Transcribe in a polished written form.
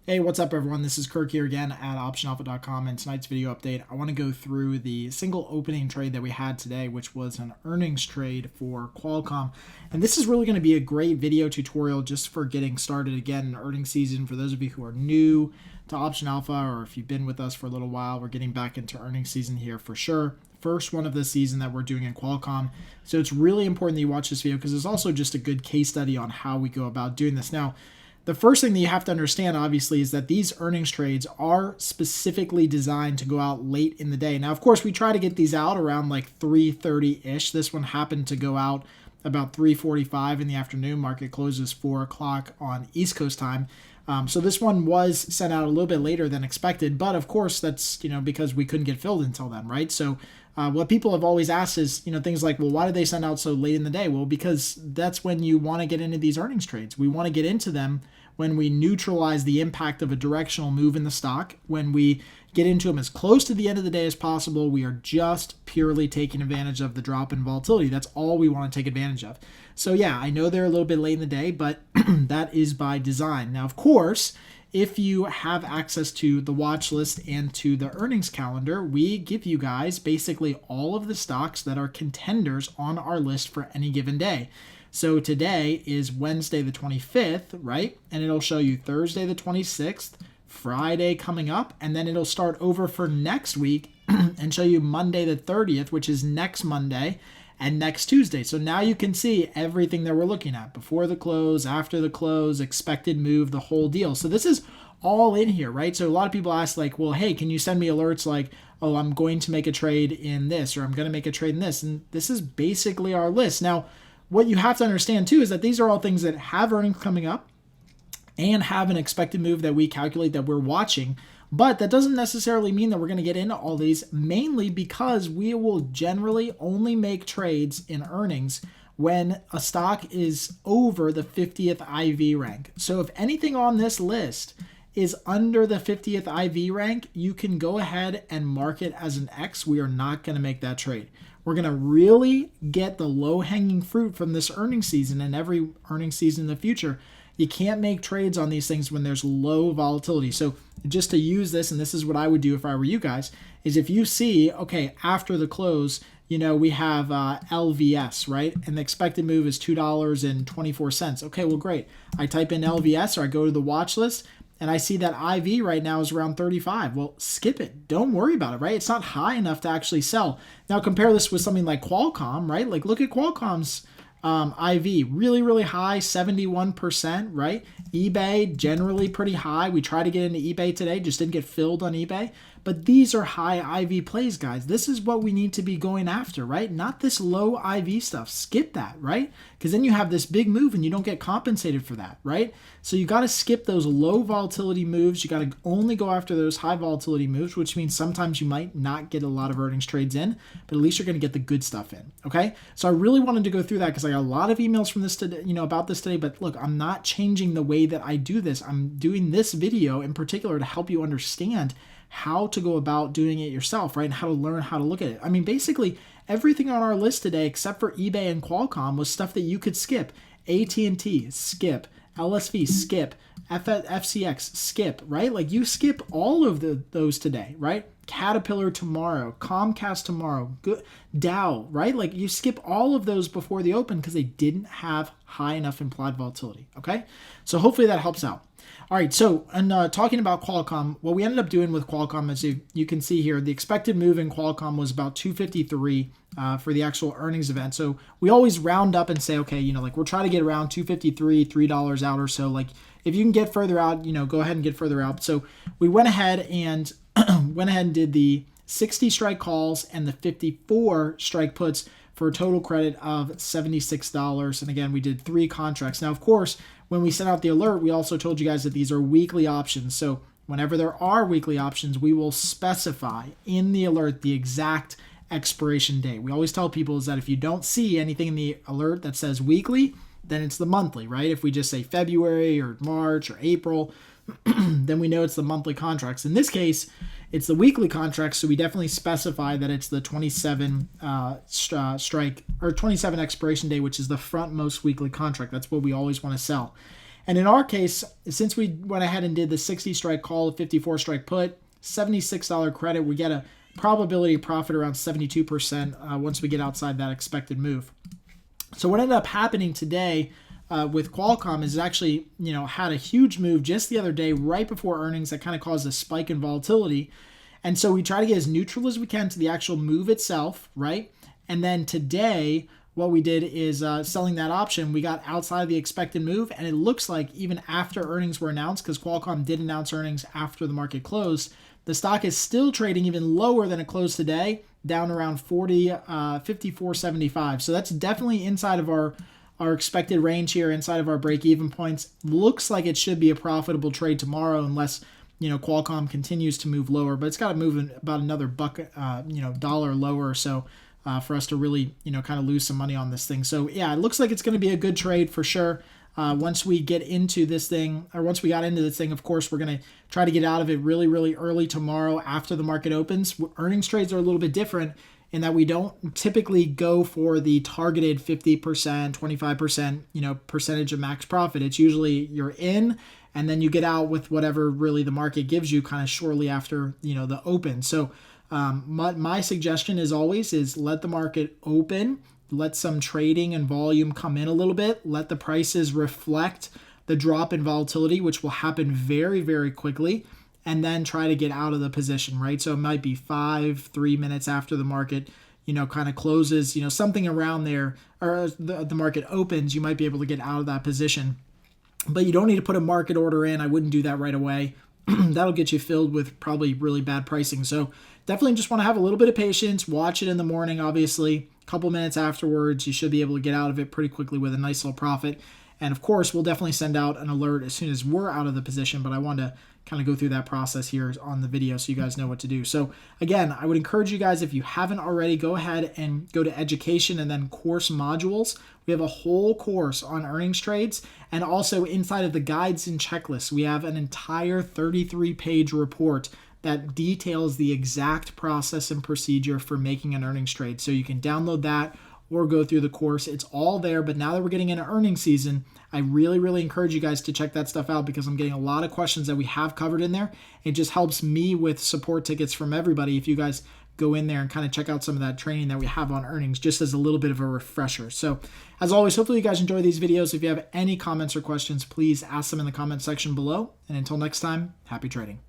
Hey, what's up, everyone? This is Kirk here again at OptionAlpha.com, and tonight's video update, I want to go through the single opening trade that we had today, which was an earnings trade for Qualcomm. And this is really going to be a great video tutorial just for getting started again in earnings season. For those of you who are new to Option Alpha, or if you've been with us for a little while, we're getting back into earnings season here for sure. First one of the season that we're doing in Qualcomm. So it's really important that you watch this video because it's also just a good case study on how we go about doing this. Now, the first thing that you have to understand, obviously, is that these earnings trades are specifically designed to go out late in the day. Now, of course, we try to get these out around like 3:30-ish. This one happened to go out about 3:45 in the afternoon. Market closes 4 o'clock on East Coast time. So this one was sent out a little bit later than expected, but of course that's because we couldn't get filled until then, right? So what people have always asked is things like, well, why did they send out so late in the day? Well, because that's when you want to get into these earnings trades. We want to get into them when we neutralize the impact of a directional move in the stock. When we get into them as close to the end of the day as possible, we are just purely taking advantage of the drop in volatility. That's all we want to take advantage of. So yeah, I know they're a little bit late in the day, but that is by design. Now, of course, if you have access to the watch list and to the earnings calendar, we give you guys basically all of the stocks that are contenders on our list for any given day. So today is Wednesday the 25th, right? And it'll show you Thursday the 26th, Friday coming up, and then it'll start over for next week and show you Monday the 30th, which is next Monday, and next Tuesday. So now you can see everything that we're looking at before the close, after the close, expected move, the whole deal. So this is all in here, right? So a lot of people ask like, well, hey, can you send me alerts like, oh, I'm going to make a trade in this, or I'm going to make a trade in this. And this is basically our list. Now, what you have to understand too is that these are all things that have earnings coming up and have an expected move that we calculate that we're watching. But that doesn't necessarily mean that we're going to get into all these, mainly because we will generally only make trades in earnings when a stock is over the 50th IV rank. So if anything on this list is under the 50th IV rank, you can go ahead and mark it as an X. We are not going to make that trade. We're going to really get the low-hanging fruit from this earnings season and every earnings season in the future. You can't make trades on these things when there's low volatility. So just to use this, and this is what I would do if I were you guys, is if you see, okay, after the close, we have LVS, right? And the expected move is $2.24. Okay, well, great. I type in LVS or I go to the watch list and I see that IV right now is around 35. Well, skip it. Don't worry about it, right? It's not high enough to actually sell. Now compare this with something like Qualcomm, right? Like look at Qualcomm's IV, really, really high, 71%, right? eBay, generally pretty high. We tried to get into eBay today, just didn't get filled on eBay. But these are high IV plays, guys. This is what we need to be going after, right? Not this low IV stuff. Skip that, right? Because then you have this big move and you don't get compensated for that, right? So you got to skip those low volatility moves. You got to only go after those high volatility moves, which means sometimes you might not get a lot of earnings trades in, but at least you're going to get the good stuff in, okay? So I really wanted to go through that because I got a lot of emails from this today, about this today, but look, I'm not changing the way that I do this. I'm doing this video in particular to help you understand how to go about doing it yourself, right? And how to learn how to look at it. I mean, basically everything on our list today, except for eBay and Qualcomm, was stuff that you could skip. AT&T, skip. LSV, skip. FCX, skip, right? Like you skip all of those today, right? Caterpillar tomorrow, Comcast tomorrow, good Dow, right? Like you skip all of those before the open because they didn't have high enough implied volatility, okay? So hopefully that helps out. All right, so and talking about Qualcomm, what we ended up doing with Qualcomm, as you can see here, the expected move in Qualcomm was about 253 for the actual earnings event. So we always round up and say, okay, like we're trying to get around 253, $3 out or so. Like if you can get further out, go ahead and get further out. So we went ahead and did the 60 strike calls and the 54 strike puts for a total credit of $76. And again, we did 3 contracts. Now, of course, when we sent out the alert, we also told you guys that these are weekly options. So whenever there are weekly options, we will specify in the alert the exact expiration date. We always tell people is that if you don't see anything in the alert that says weekly, then it's the monthly, right? If we just say February or March or April, then we know it's the monthly contracts. In this case, it's the weekly contracts, so we definitely specify that it's the 27 strike or 27 expiration day, which is the frontmost weekly contract. That's what we always want to sell. And in our case, since we went ahead and did the 60 strike call, 54 strike put, $76 credit, we get a probability of profit around 72% once we get outside that expected move. So what ended up happening today with Qualcomm is it actually, had a huge move just the other day right before earnings that kind of caused a spike in volatility. And so we try to get as neutral as we can to the actual move itself, right? And then today, what we did is selling that option. We got outside of the expected move, and it looks like even after earnings were announced, because Qualcomm did announce earnings after the market closed, the stock is still trading even lower than it closed today, down around 54.75. So that's definitely inside of our expected range here, inside of our break-even points. Looks like it should be a profitable trade tomorrow, unless Qualcomm continues to move lower, but it's got to move about another dollar lower or so for us to really, kind of lose some money on this thing. So yeah, it looks like it's going to be a good trade for sure. Once we get into this thing, or once we got into this thing, of course, we're going to try to get out of it really, really early tomorrow after the market opens. Earnings trades are a little bit different in that we don't typically go for the targeted 50%, 25%, percentage of max profit. It's usually you're in, and then you get out with whatever really the market gives you kind of shortly after, the open. So my suggestion is always is let the market open, let some trading and volume come in a little bit, let the prices reflect the drop in volatility, which will happen very, very quickly, and then try to get out of the position, right? So it might be 3 minutes after the market, kind of closes, something around there, or the market opens, you might be able to get out of that position. But you don't need to put a market order in. I wouldn't do that right away. That'll get you filled with probably really bad pricing. So definitely just want to have a little bit of patience. Watch it in the morning, obviously. A couple minutes afterwards, you should be able to get out of it pretty quickly with a nice little profit. And of course, we'll definitely send out an alert as soon as we're out of the position, but I want to kind of go through that process here on the video so you guys know what to do. So again, I would encourage you guys, if you haven't already, go ahead and go to education and then course modules. We have a whole course on earnings trades, and also inside of the guides and checklists, we have an entire 33-page report that details the exact process and procedure for making an earnings trade. So you can download that or go through the course. It's all there, but now that we're getting into earnings season, I really, really encourage you guys to check that stuff out because I'm getting a lot of questions that we have covered in there. It just helps me with support tickets from everybody if you guys go in there and kind of check out some of that training that we have on earnings just as a little bit of a refresher. So as always, hopefully you guys enjoy these videos. If you have any comments or questions, please ask them in the comment section below. And until next time, happy trading.